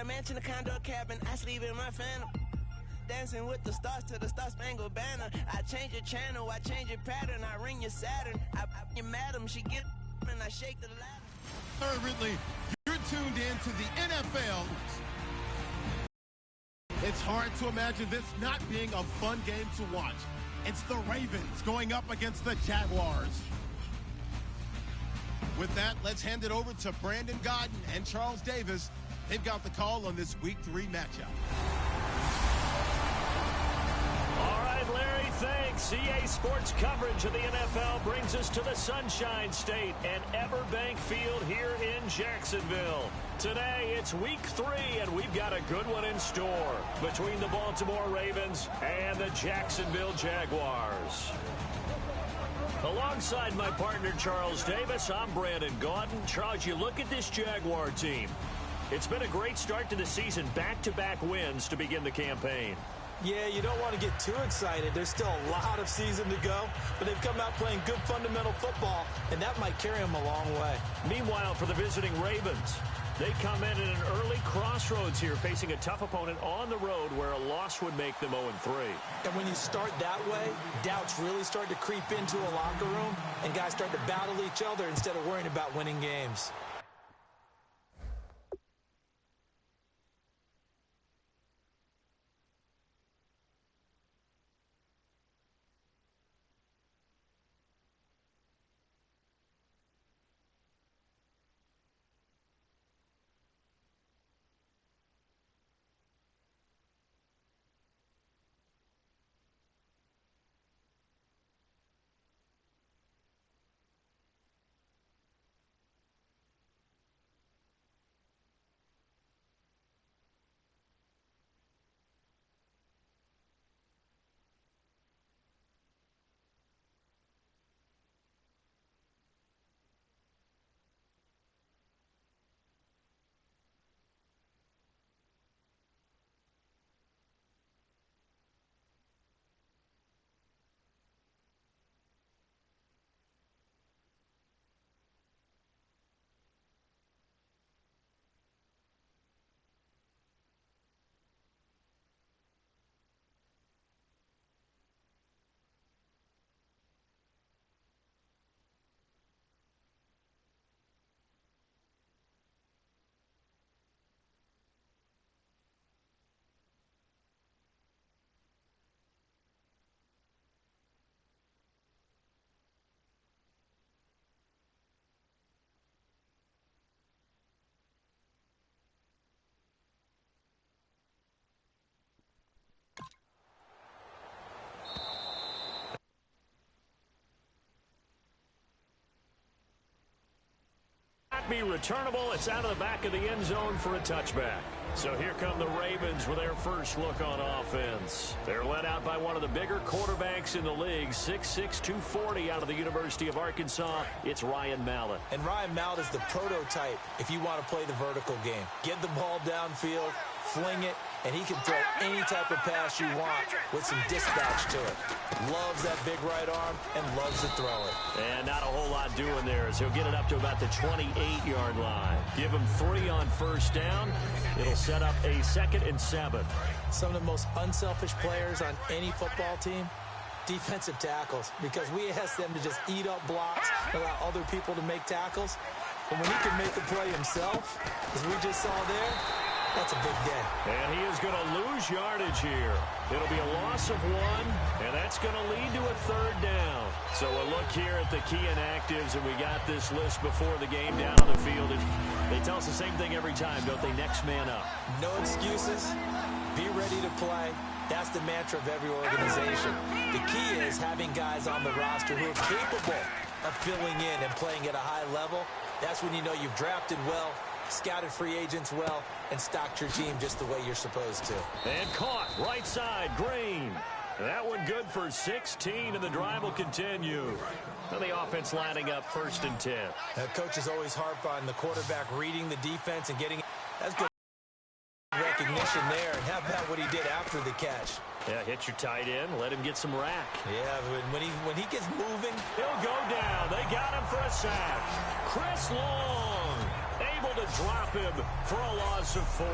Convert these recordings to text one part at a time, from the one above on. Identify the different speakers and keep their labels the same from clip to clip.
Speaker 1: mansion, a condo, a cabin. I sleep in my phantom. Dancing with the stars to the Star-Spangled Banner. I change your channel, I change your pattern. I ring your Saturn. You madam, she get and I shake the ladder.
Speaker 2: Ridley, you're tuned in to the NFL. It's hard to imagine this not being a fun game to watch. It's the Ravens going up against the Jaguars. With that, let's hand it over to Brandon Godden and Charles Davis. They've got the call on this Week 3 matchup.
Speaker 3: All right, Larry, thanks. EA Sports coverage of the NFL brings us to the Sunshine State and Everbank Field here in Jacksonville. Today, it's Week 3, and we've got a good one in store between the Baltimore Ravens and the Jacksonville Jaguars. Alongside my partner, Charles Davis, I'm Brandon Godden. Charles, you look at this Jaguar team. It's been a great start to the season, back-to-back wins to begin the campaign.
Speaker 4: Yeah, you don't want to get too excited. There's still a lot of season to go, but they've come out playing good fundamental football, and that might carry them a long way.
Speaker 3: Meanwhile, for the visiting Ravens, they come in at an early crossroads here, facing a tough opponent on the road where a loss would make them 0-3.
Speaker 4: And when you start that way, doubts really start to creep into a locker room, and guys start to battle each other instead of worrying about winning games.
Speaker 3: Be returnable. It's out of the back of the end zone for a touchback. So here come the Ravens with their first look on offense. They're led out by one of the bigger quarterbacks in the league, 6'6", 240 out of the University of Arkansas. It's Ryan Mallett.
Speaker 4: And Ryan Mallett is the prototype if you want to play the vertical game. Get the ball downfield, fling it, and he can throw any type of pass you want with some dispatch to it. Loves that big right arm and loves to throw it.
Speaker 3: And not a whole lot doing there as he'll get it up to about the 28-yard line. Give him 3 on first down. It'll set up a 2nd and 7.
Speaker 4: Some of the most unselfish players on any football team, defensive tackles, because we ask them to just eat up blocks, allow other people to make tackles. But when he can make the play himself, as we just saw there, that's a big day.
Speaker 3: And he is going to lose yardage here. It'll be a loss of 1, and that's going to lead to a 3rd down. So a look here at the key inactives, and we got this list before the game down on the field. And they tell us the same thing every time, don't they? Next man up.
Speaker 4: No excuses. Be ready to play. That's the mantra of every organization. The key is having guys on the roster who are capable of filling in and playing at a high level. That's when you know you've drafted well, scouted free agents well, and stocked your team just the way you're supposed to.
Speaker 3: And caught right side, Green. That one good for 16, and the drive will continue. And the offense lining up 1st and 10.
Speaker 4: Coaches always harp on the quarterback reading the defense and getting. That's good recognition there. And how about what he did after the catch?
Speaker 3: Yeah, hit your tight end, let him get some rack.
Speaker 4: Yeah, when he gets moving,
Speaker 3: he'll go down. They got him for a sack. Chris Long able to drop him for a loss of 4.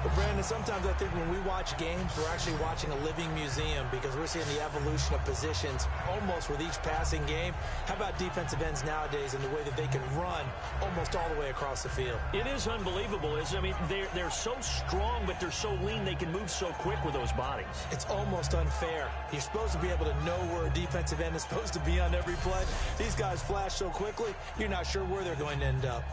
Speaker 4: Well, Brandon, sometimes I think when we watch games, we're actually watching a living museum because we're seeing the evolution of positions almost with each passing game. How about defensive ends nowadays and the way that they can run almost all the way across the field?
Speaker 3: It is unbelievable, isn't it? I mean, they're so strong, but they're so lean. They can move so quick with those bodies.
Speaker 4: It's almost unfair. You're supposed to be able to know where a defensive end is supposed to be on every play. These guys flash so quickly, you're not sure where they're going to end up.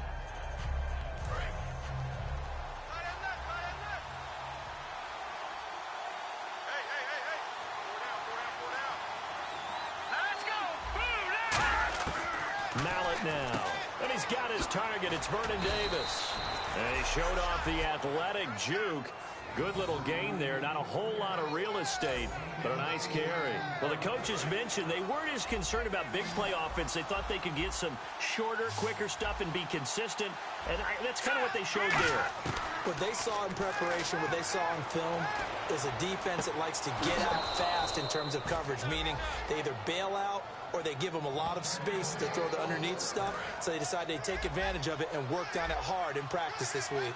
Speaker 3: Now, and he's got his target. It's Vernon Davis. And he showed off the athletic juke. Good little gain there. Not a whole lot of real estate, but a nice carry. Well, the coaches mentioned they weren't as concerned about big play offense. They thought they could get some shorter, quicker stuff and be consistent. And that's kind of what they showed there.
Speaker 4: What they saw in preparation, what they saw in film, is a defense that likes to get out fast in terms of coverage, meaning they either bail out or they give them a lot of space to throw the underneath stuff, so they decide they take advantage of it and worked on it hard in practice this week.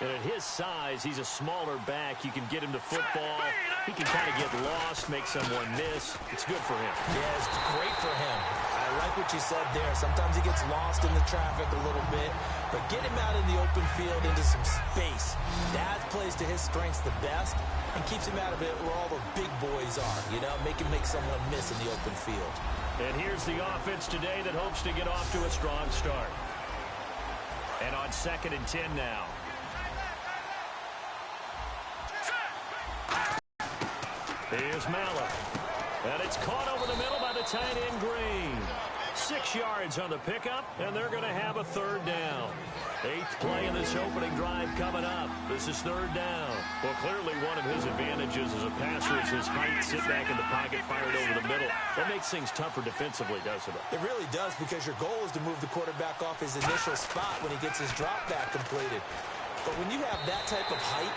Speaker 3: And at his size, he's a smaller back. You can get him to football. He can kind of get lost, make someone miss. It's good for him.
Speaker 4: Yeah, it's great for him. I like what you said there. Sometimes he gets lost in the traffic a little bit, but get him out in the open field into some space. That plays to his strengths the best and keeps him out of it where all the big boys are, you know, make someone miss in the open field.
Speaker 3: And here's the offense today that hopes to get off to a strong start. And on 2nd and 10 now. Here's Mallet. And it's caught over the middle by the tight end Green. 6 yards on the pickup, and they're going to have a 3rd down. 8th play in this opening drive coming up. This is 3rd down. Well, clearly one of his advantages as a passer is his height. Sit back in the pocket, fired over the middle. That makes things tougher defensively, doesn't it?
Speaker 4: It really does, because your goal is to move the quarterback off his initial spot when he gets his drop back completed. But when you have that type of height,